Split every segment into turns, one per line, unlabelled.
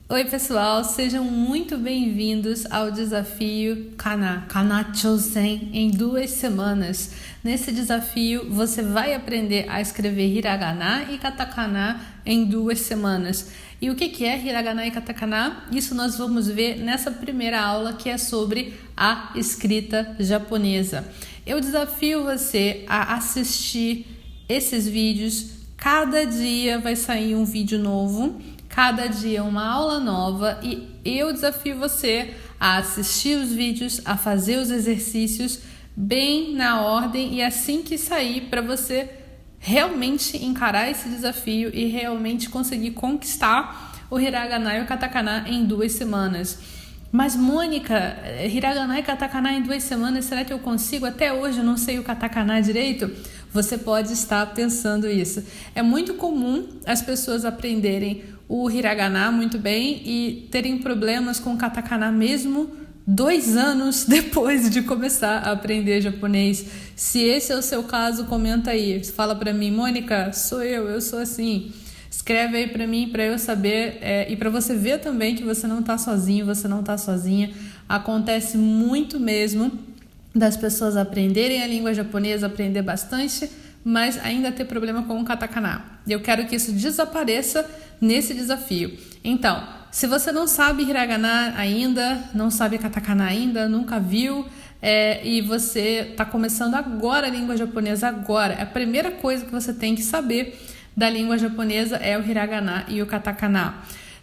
Oi pessoal, sejam muito bem-vindos ao desafio Kana Chosen em 2 semanas. Nesse desafio você vai aprender a escrever hiragana e katakana em 2 semanas. E o que é hiragana e katakana? Isso nós vamos ver nessa primeira aula, que é sobre a escrita japonesa. Eu desafio você a assistir esses vídeos. Cada dia vai sair um vídeo novo. Cada dia uma aula nova e eu desafio você a assistir os vídeos, a fazer os exercícios bem na ordem e assim que sair, para você realmente encarar esse desafio e realmente conseguir conquistar o hiragana e o katakana em 2 semanas. Mas Mônica, hiragana e katakana em 2 semanas, será que eu consigo? Até hoje eu não sei o katakana direito. Você pode estar pensando isso. É muito comum as pessoas aprenderem o hiragana muito bem e terem problemas com o katakana mesmo 2 anos depois de começar a aprender japonês. Se esse é o seu caso, comenta aí. Fala pra mim, Mônica, sou eu sou assim. Escreve aí pra mim, pra eu saber e pra você ver também que você não tá sozinho, você não tá sozinha. Acontece muito mesmo das pessoas aprenderem a língua japonesa, aprender bastante, mas ainda ter problema com o katakana. Eu quero que isso desapareça nesse desafio. Então, se você não sabe hiragana ainda, não sabe katakana ainda, nunca viu, e você está começando agora a língua japonesa agora, a primeira coisa que você tem que saber da língua japonesa é o hiragana e o katakana.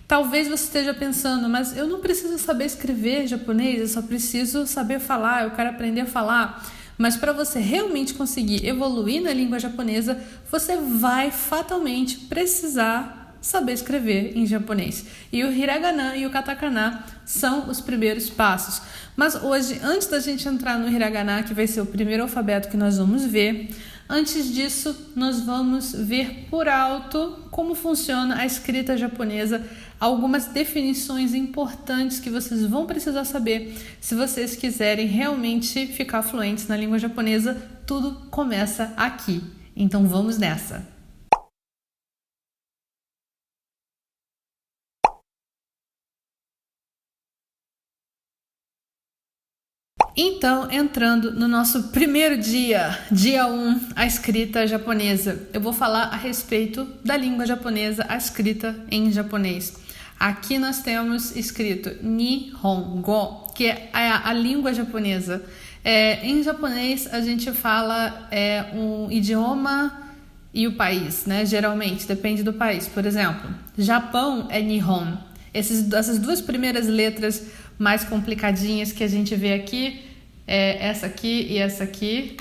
Talvez você esteja pensando, mas eu não preciso saber escrever japonês, eu só preciso saber falar, eu quero aprender a falar. Mas para você realmente conseguir evoluir na língua japonesa, você vai fatalmente precisar saber escrever em japonês. E o hiragana e o katakana são os primeiros passos. Mas hoje, antes da gente entrar no hiragana, que vai ser o primeiro alfabeto que nós vamos ver, antes disso, nós vamos ver por alto como funciona a escrita japonesa, algumas definições importantes que vocês vão precisar saber se vocês quiserem realmente ficar fluentes na língua japonesa. Tudo começa aqui. Então vamos nessa! Então, entrando no nosso primeiro dia 1, a escrita japonesa. Eu vou falar a respeito da língua japonesa, a escrita em japonês. Aqui nós temos escrito Nihongo, que é a língua japonesa. Em japonês, a gente fala um idioma e o país, né? Geralmente, depende do país. Por exemplo, Japão é Nihon. Essas 2 primeiras letras mais complicadinhas que a gente vê aqui, essa aqui e essa aqui,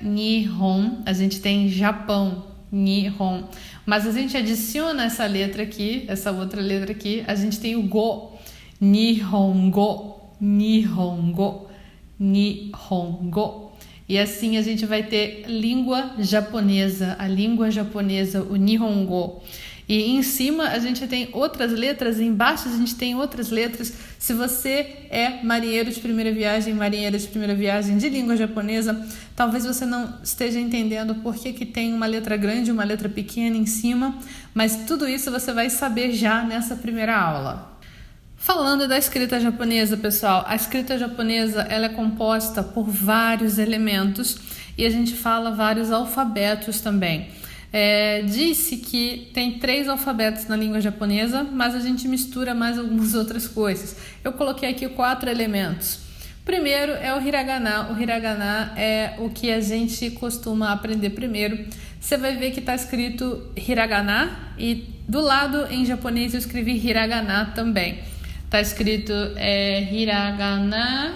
Nihon, a gente tem Japão, Nihon, mas a gente adiciona essa letra aqui, essa outra letra aqui, a gente tem o Go, Nihongo, Nihongo, Nihongo, e assim a gente vai ter língua japonesa, a língua japonesa, o Nihongo. E em cima a gente tem outras letras, embaixo a gente tem outras letras. Se você é marinheiro de primeira viagem, marinheira de primeira viagem de língua japonesa, talvez você não esteja entendendo por que tem uma letra grande e uma letra pequena em cima, mas tudo isso você vai saber já nessa primeira aula. Falando da escrita japonesa, pessoal, a escrita japonesa ela é composta por vários elementos e a gente fala vários alfabetos também. Disse que tem 3 alfabetos na língua japonesa, mas a gente mistura mais algumas outras coisas. Eu coloquei aqui 4 elementos. Primeiro é o hiragana. O hiragana é o que a gente costuma aprender primeiro. Você vai ver que está escrito hiragana e do lado em japonês eu escrevi hiragana também. Está escrito hiragana,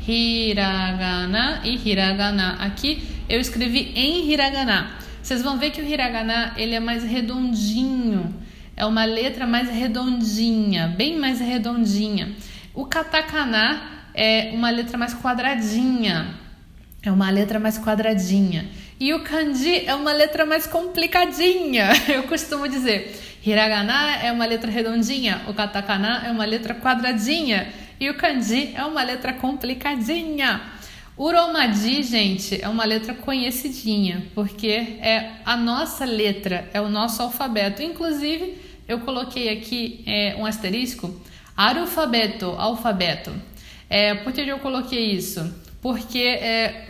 hiragana e hiragana. Aqui eu escrevi em hiragana. Vocês vão ver que o hiragana ele é mais redondinho, é uma letra mais redondinha, bem mais redondinha. O katakana é uma letra mais quadradinha, E o kanji é uma letra mais complicadinha. Eu costumo dizer, hiragana é uma letra redondinha, o katakana é uma letra quadradinha e o kanji é uma letra complicadinha. O Romaji, gente, é uma letra conhecidinha, porque é a nossa letra, é o nosso alfabeto. Inclusive, eu coloquei aqui um asterisco, alfabeto. Por que eu coloquei isso? Porque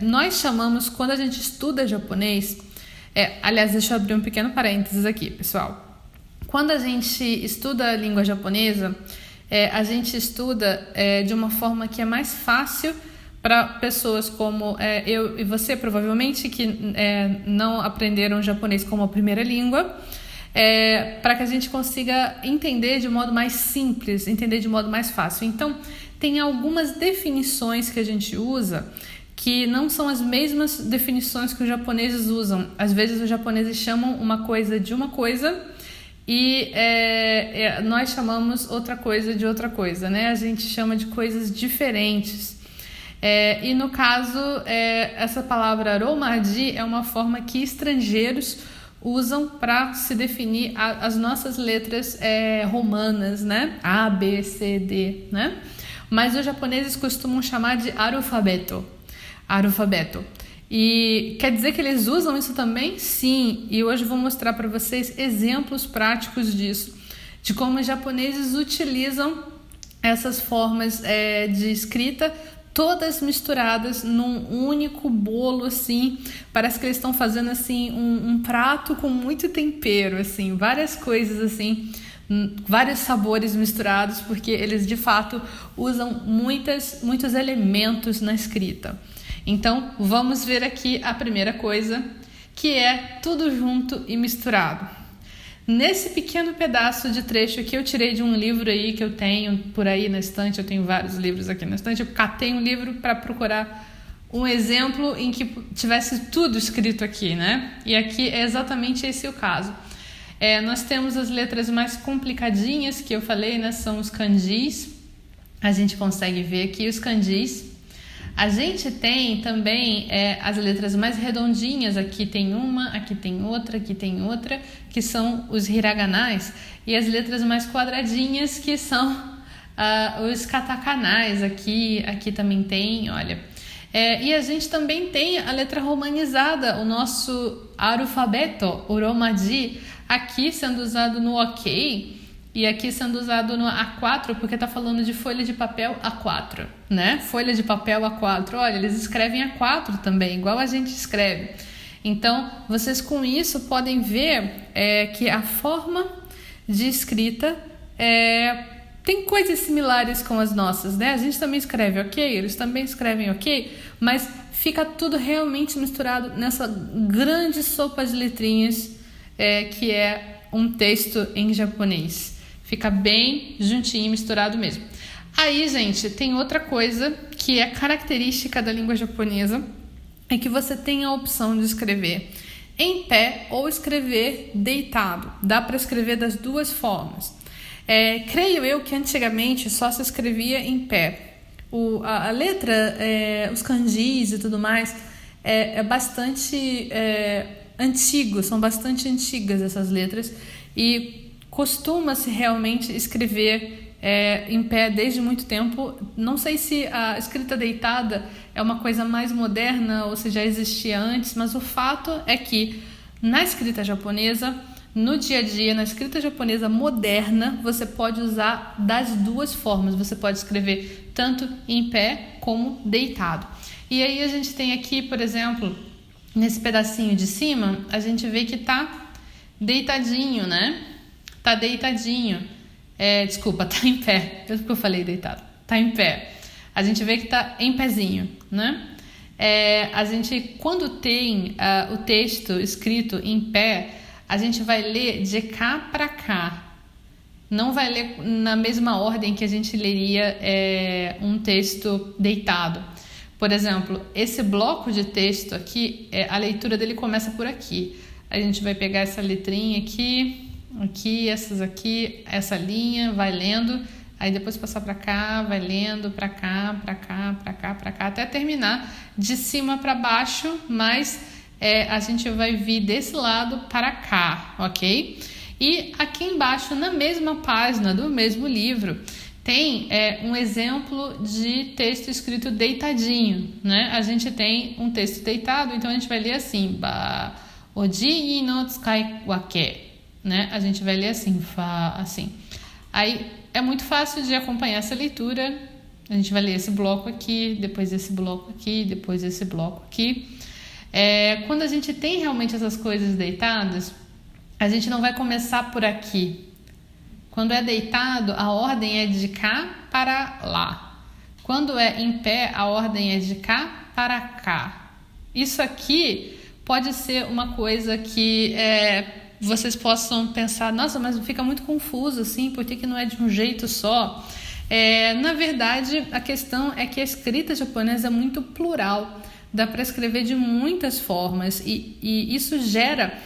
nós chamamos, quando a gente estuda japonês, aliás, deixa eu abrir um pequeno parênteses aqui, pessoal. Quando a gente estuda a língua japonesa, a gente estuda de uma forma que é mais fácil para pessoas como eu e você, provavelmente, que não aprenderam japonês como a primeira língua, para que a gente consiga entender de modo mais simples, entender de modo mais fácil. Então, tem algumas definições que a gente usa que não são as mesmas definições que os japoneses usam. Às vezes, os japoneses chamam uma coisa de uma coisa e nós chamamos outra coisa de outra coisa, né? A gente chama de coisas diferentes. E no caso, essa palavra romaji é uma forma que estrangeiros usam para se definir as nossas letras romanas, né? A, B, C, D, né? Mas os japoneses costumam chamar de alfabeto. E quer dizer que eles usam isso também? Sim, e hoje eu vou mostrar para vocês exemplos práticos disso, de como os japoneses utilizam essas formas de escrita, todas misturadas num único bolo, assim. Parece que eles estão fazendo assim um prato com muito tempero, assim, várias coisas assim, vários sabores misturados, porque eles de fato usam muitos elementos na escrita. Então, vamos ver aqui a primeira coisa, que é tudo junto e misturado. Nesse pequeno pedaço de trecho que eu tirei de um livro aí que eu tenho por aí na estante, eu tenho vários livros aqui na estante, eu catei um livro para procurar um exemplo em que tivesse tudo escrito aqui, né? E aqui é exatamente esse o caso. Nós temos as letras mais complicadinhas que eu falei, né? São os kanjis. A gente consegue ver aqui os kanjis. A gente tem também as letras mais redondinhas, aqui tem uma, aqui tem outra, que são os hiraganais, e as letras mais quadradinhas, que são os katakanais, aqui também tem, olha. E a gente também tem a letra romanizada, o nosso alfabeto, o romaji, aqui sendo usado no ok, e aqui sendo usado no A4, porque tá falando de folha de papel A4, né? Folha de papel A4. Olha, eles escrevem A4 também, igual a gente escreve. Então, vocês com isso podem ver que a forma de escrita tem coisas similares com as nossas, né? A gente também escreve ok, eles também escrevem ok, mas fica tudo realmente misturado nessa grande sopa de letrinhas que é um texto em japonês. Fica bem juntinho, misturado mesmo. Aí, gente, tem outra coisa que é característica da língua japonesa, é que você tem a opção de escrever em pé ou escrever deitado. Dá para escrever das duas formas. Creio eu que antigamente só se escrevia em pé. A letra, os kanjis e tudo mais, bastante antigo, são bastante antigas essas letras e costuma-se realmente escrever em pé desde muito tempo. Não sei se a escrita deitada é uma coisa mais moderna ou se já existia antes, mas o fato é que na escrita japonesa, no dia a dia, na escrita japonesa moderna, você pode usar das duas formas. Você pode escrever tanto em pé como deitado. E aí a gente tem aqui, por exemplo, nesse pedacinho de cima, a gente vê que tá deitadinho, né? Tá deitadinho. Desculpa, tá em pé. Por que eu falei deitado? Tá em pé. A gente vê que tá em pezinho, né? A gente, quando tem o texto escrito em pé, a gente vai ler de cá para cá. Não vai ler na mesma ordem que a gente leria um texto deitado. Por exemplo, esse bloco de texto aqui, a leitura dele começa por aqui. A gente vai pegar essa letrinha aqui, essas aqui, essa linha, vai lendo, aí depois passar para cá, vai lendo para cá, até terminar de cima para baixo, mas a gente vai vir desse lado para cá, ok? E aqui embaixo, na mesma página do mesmo livro, tem um exemplo de texto escrito deitadinho, né? A gente tem um texto deitado, então a gente vai ler assim, Oji no tsukai wake. né? A gente vai ler assim, fa, assim. Aí é muito fácil de acompanhar essa leitura. A gente vai ler esse bloco aqui, depois esse bloco aqui, depois esse bloco aqui. Quando a gente tem realmente essas coisas deitadas, a gente não vai começar por aqui. Quando é deitado, a ordem é de cá para lá. Quando é em pé, a ordem é de cá para cá. Isso aqui pode ser uma coisa que vocês possam pensar, nossa, mas fica muito confuso assim, por que não é de um jeito só? Na verdade, a questão é que a escrita japonesa é muito plural, dá para escrever de muitas formas e isso gera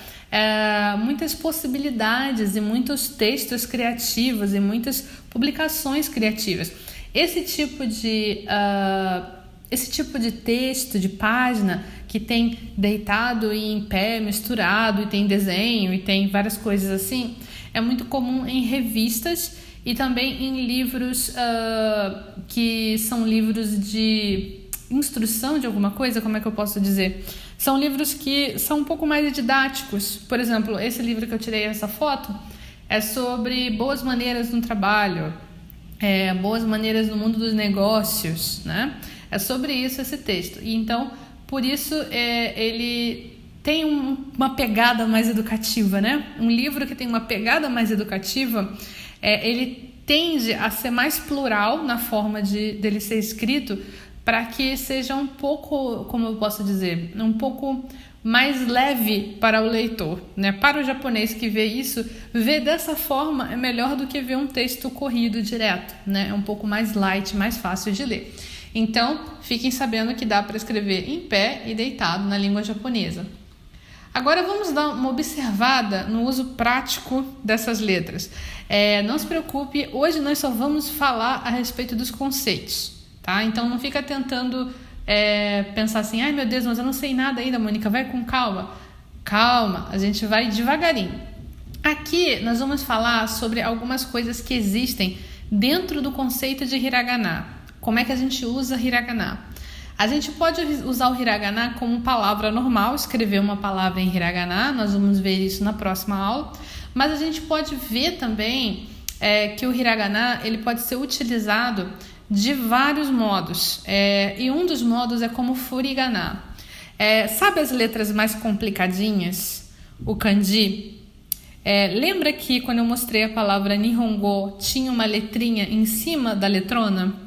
muitas possibilidades e muitos textos criativos e muitas publicações criativas. Esse tipo de texto, de página, que tem deitado e em pé, misturado, e tem desenho, e tem várias coisas assim, é muito comum em revistas e também em livros que são livros de instrução de alguma coisa, como é que eu posso dizer? São livros que são um pouco mais didáticos. Por exemplo, esse livro que eu tirei essa foto é sobre boas maneiras no trabalho, boas maneiras no mundo dos negócios, né? É sobre isso esse texto. E então, por isso, ele tem uma pegada mais educativa, né? Um livro que tem uma pegada mais educativa, ele tende a ser mais plural na forma dele ser escrito, para que seja um pouco, como eu posso dizer, um pouco mais leve para o leitor, né? Para o japonês que vê isso, ver dessa forma é melhor do que ver um texto corrido direto, né? É um pouco mais light, mais fácil de ler. Então, fiquem sabendo que dá para escrever em pé e deitado na língua japonesa. Agora vamos dar uma observada no uso prático dessas letras. Não se preocupe, hoje nós só vamos falar a respeito dos conceitos, tá? Então não fica tentando pensar assim, ai meu Deus, mas eu não sei nada ainda, Mônica, vai com calma. Calma, a gente vai devagarinho. Aqui nós vamos falar sobre algumas coisas que existem dentro do conceito de hiragana. Como é que a gente usa hiragana? A gente pode usar o hiragana como palavra normal, escrever uma palavra em hiragana, nós vamos ver isso na próxima aula, mas a gente pode ver também que o hiragana ele pode ser utilizado de vários modos, e um dos modos é como furigana. Sabe as letras mais complicadinhas? O kanji? Lembra que quando eu mostrei a palavra Nihongo tinha uma letrinha em cima da letrona?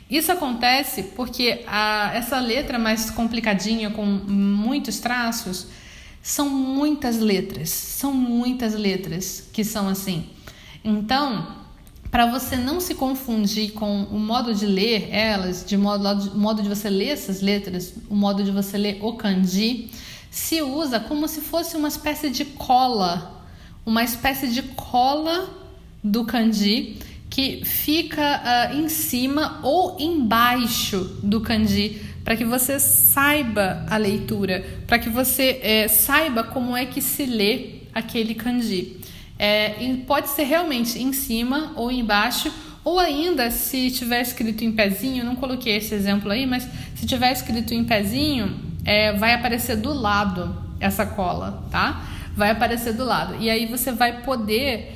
Isso acontece porque essa letra mais complicadinha, com muitos traços, são muitas letras que são assim. Então, para você não se confundir com o modo de ler elas, o modo de você ler essas letras, o modo de você ler o kanji, se usa como se fosse uma espécie de cola do kanji, que fica em cima ou embaixo do kanji, para que você saiba a leitura, para que você saiba como é que se lê aquele kanji. E pode ser realmente em cima ou embaixo, ou ainda se tiver escrito em pezinho, não coloquei esse exemplo aí, mas se tiver escrito em pezinho, vai aparecer do lado essa cola, tá? Vai aparecer do lado, e aí você vai poder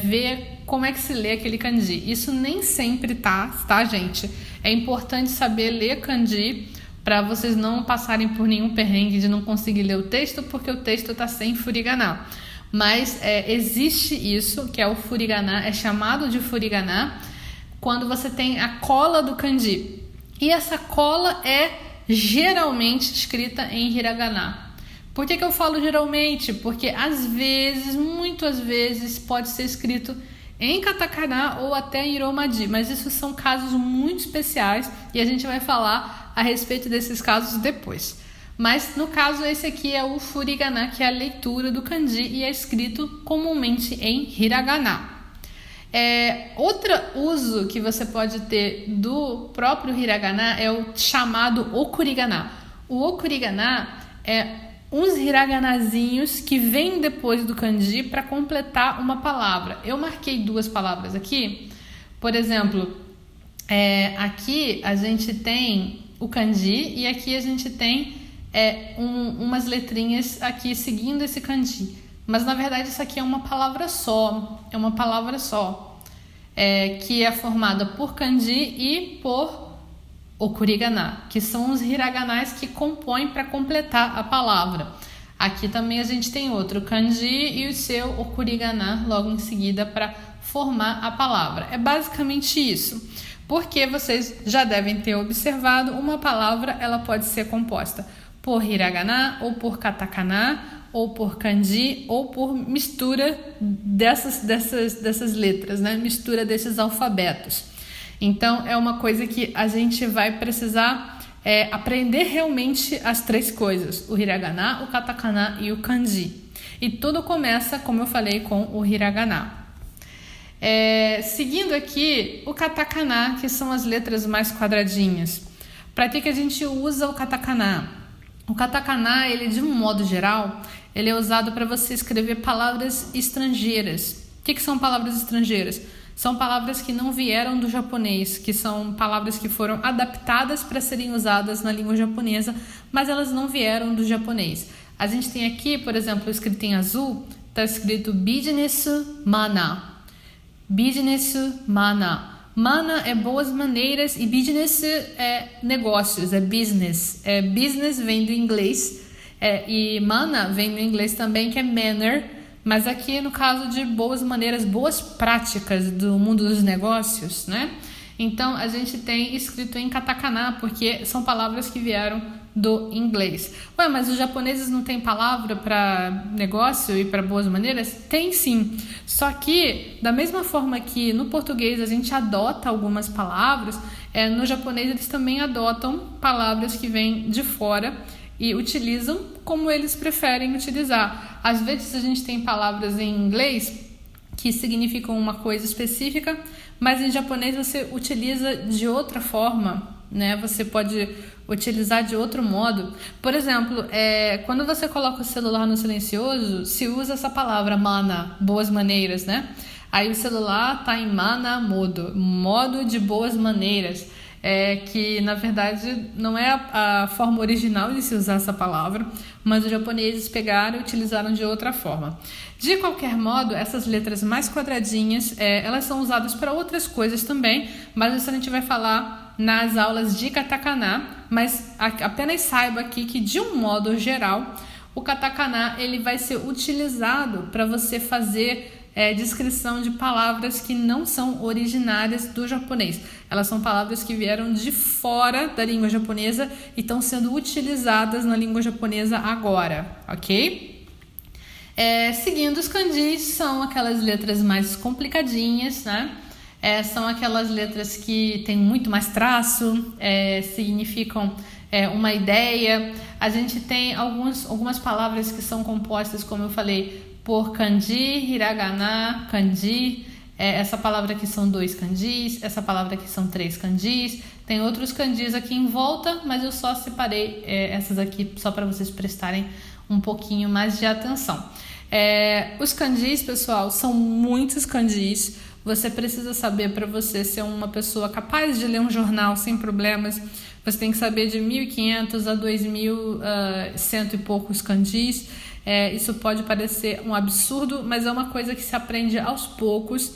ver como é que se lê aquele kanji. Isso nem sempre tá, gente? É importante saber ler kanji para vocês não passarem por nenhum perrengue de não conseguir ler o texto, porque o texto está sem furigana. Mas existe isso, que é o furigana, é chamado de furigana, quando você tem a cola do kanji. E essa cola é geralmente escrita em hiragana. Por que eu falo geralmente? Porque às vezes, muitas vezes, pode ser escrito em katakana ou até em romaji, mas isso são casos muito especiais e a gente vai falar a respeito desses casos depois. Mas no caso esse aqui é o furigana, que é a leitura do kanji e é escrito comumente em hiragana. Outro uso que você pode ter do próprio hiragana é o chamado okurigana. O okurigana é uns hiraganazinhos que vêm depois do kanji para completar uma palavra. Eu marquei 2 palavras aqui. Por exemplo, aqui a gente tem o kanji e aqui a gente tem umas letrinhas aqui seguindo esse kanji. mas na verdade isso aqui é uma palavra só, que é formada por kanji e por okurigana, que são os hiraganás que compõem para completar a palavra. Aqui também a gente tem outro kanji e o seu okurigana logo em seguida para formar a palavra. É basicamente isso. Porque vocês já devem ter observado, uma palavra ela pode ser composta por hiragana, ou por katakana, ou por kanji, ou por mistura dessas letras, né? Mistura desses alfabetos. Então, é uma coisa que a gente vai precisar aprender realmente as três coisas: o hiragana, o katakana e o kanji. E tudo começa, como eu falei, com o hiragana. Seguindo aqui, o katakana, que são as letras mais quadradinhas. Para que a gente usa o katakana? O katakana, ele de um modo geral, ele é usado para você escrever palavras estrangeiras. O que são palavras estrangeiras? São palavras que não vieram do japonês, que são palavras que foram adaptadas para serem usadas na língua japonesa, mas elas não vieram do japonês. A gente tem aqui, por exemplo, escrito em azul, está escrito business mana. Business mana. Mana é boas maneiras e business é negócios, é business. Business vem do inglês e mana vem do inglês também, que é manner, mas aqui no caso de boas maneiras, boas práticas do mundo dos negócios, né? Então a gente tem escrito em katakana porque são palavras que vieram do inglês. Ué, mas os japoneses não têm palavra para negócio e para boas maneiras? Tem sim. Só que, da mesma forma que no português a gente adota algumas palavras, no japonês eles também adotam palavras que vêm de fora e utilizam como eles preferem utilizar. Às vezes a gente tem palavras em inglês que significam uma coisa específica, mas em japonês você utiliza de outra forma, né? Você pode utilizar de outro modo. Por exemplo, quando você coloca o celular no silencioso, se usa essa palavra mana, boas maneiras, né? Aí o celular está em mana modo de boas maneiras, que na verdade não é a forma original de se usar essa palavra, mas os japoneses pegaram e utilizaram de outra forma. De qualquer modo, essas letras mais quadradinhas, elas são usadas para outras coisas também, mas isso a gente vai falar nas aulas de katakana, mas apenas saiba aqui que de um modo geral, o katakana ele vai ser utilizado para você fazer descrição de palavras que não são originárias do japonês. Elas são palavras que vieram de fora da língua japonesa e estão sendo utilizadas na língua japonesa agora, ok? Seguindo, os kanjis são aquelas letras mais complicadinhas, né? São aquelas letras que têm muito mais traço, significam uma ideia. A gente tem algumas palavras que são compostas, como eu falei, por kanji, hiragana, kanji. Essa palavra aqui são 2 kanjis, essa palavra aqui são 3 kanjis. Tem outros kanjis aqui em volta, mas eu só separei essas aqui só para vocês prestarem um pouquinho mais de atenção. Os kanjis, pessoal, são muitos kanjis. Você precisa saber, para você ser uma pessoa capaz de ler um jornal sem problemas, você tem que saber de 1.500 a 2.100 e poucos kanjis. Isso pode parecer um absurdo, mas é uma coisa que se aprende aos poucos,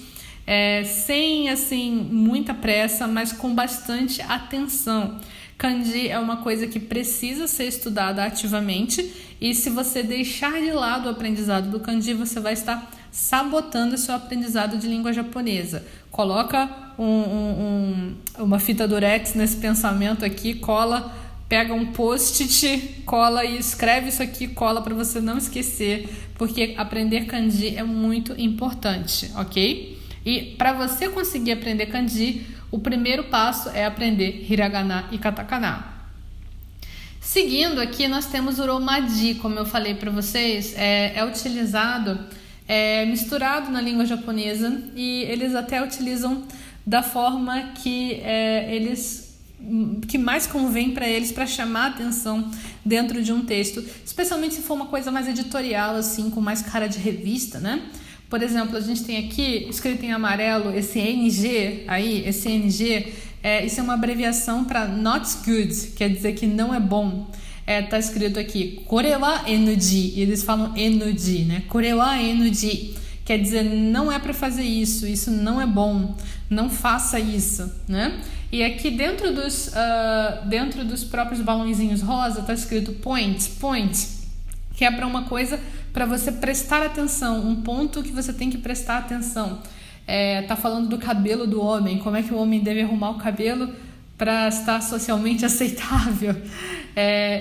sem assim muita pressa, mas com bastante atenção. Kanji é uma coisa que precisa ser estudada ativamente, e se você deixar de lado o aprendizado do kanji, você vai estar sabotando o seu aprendizado de língua japonesa. Coloca uma fita durex nesse pensamento aqui, pega um post-it, cola e escreve isso aqui, cola para você não esquecer, porque aprender kanji é muito importante, ok? E para você conseguir aprender kanji, o primeiro passo é aprender hiragana e katakana. Seguindo aqui, nós temos o romaji, como eu falei para vocês, é utilizado, misturado na língua japonesa, e eles até utilizam da forma que que mais convém para eles, para chamar a atenção dentro de um texto, especialmente se for uma coisa mais editorial, assim, com mais cara de revista, né? Por exemplo, a gente tem aqui, escrito em amarelo, esse NG aí, isso é uma abreviação para not good, quer dizer que não é bom. tá escrito aqui, kore wa NG, e eles falam NG, né? Kore wa NG, quer dizer, não é para fazer isso, isso não é bom, não faça isso, né? E aqui dentro dos próprios balãozinhos rosa tá escrito point, que é para uma coisa para você prestar atenção, um ponto que você tem que prestar atenção. Tá falando do cabelo do homem, como é que o homem deve arrumar o cabelo para estar socialmente aceitável.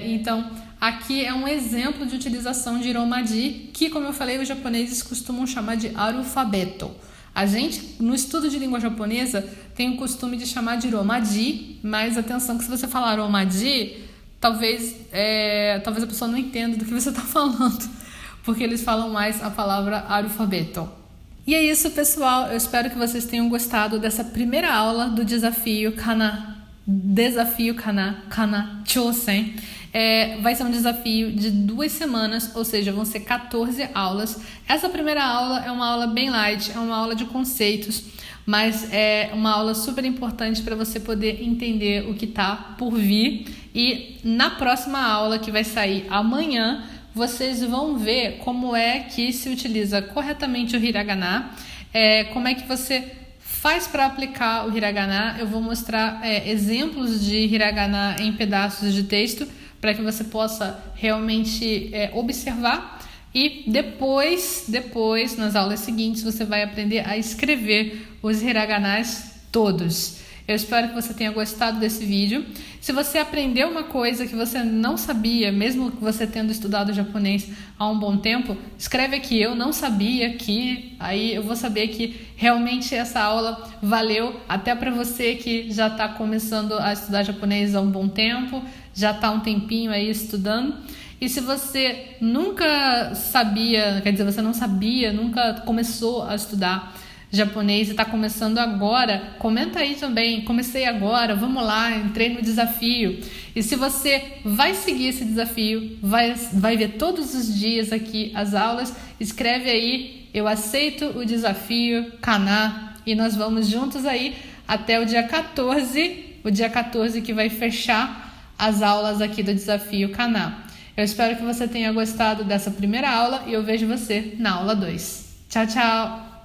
Então, aqui é um exemplo de utilização de romaji, que, como eu falei, os japoneses costumam chamar de alfabeto. A gente, no estudo de língua japonesa, tem o costume de chamar de romaji, mas atenção que se você falar romaji, talvez a pessoa não entenda do que você está falando, porque eles falam mais a palavra alfabeto. E é isso, pessoal. Eu espero que vocês tenham gostado dessa primeira aula do Desafio Kana Chosen. Vai ser um desafio de 2 semanas, ou seja, vão ser 14 aulas. Essa primeira aula é uma aula bem light, é uma aula de conceitos, mas é uma aula super importante para você poder entender o que está por vir. E na próxima aula, que vai sair amanhã, vocês vão ver como é que se utiliza corretamente o hiragana, como é que você faz para aplicar o hiragana. Eu vou mostrar exemplos de hiragana em pedaços de texto para que você possa realmente observar. E depois, nas aulas seguintes, você vai aprender a escrever os hiraganas todos. Eu espero que você tenha gostado desse vídeo. Se você aprendeu uma coisa que você não sabia, mesmo que você tendo estudado japonês há um bom tempo, escreve aqui, eu não sabia que, aí eu vou saber que realmente essa aula valeu até para você que já está começando a estudar japonês há um bom tempo, já está um tempinho aí estudando. E se você nunca sabia, quer dizer, você não sabia, nunca começou a estudar japonês e está começando agora, comenta aí também, comecei agora, vamos lá, entrei no desafio. E se você vai seguir esse desafio, vai ver todos os dias aqui as aulas, escreve aí, eu aceito o desafio Kana, e nós vamos juntos aí até o dia 14 que vai fechar as aulas aqui do desafio Kana. Eu espero que você tenha gostado dessa primeira aula e eu vejo você na aula 2. Tchau, tchau!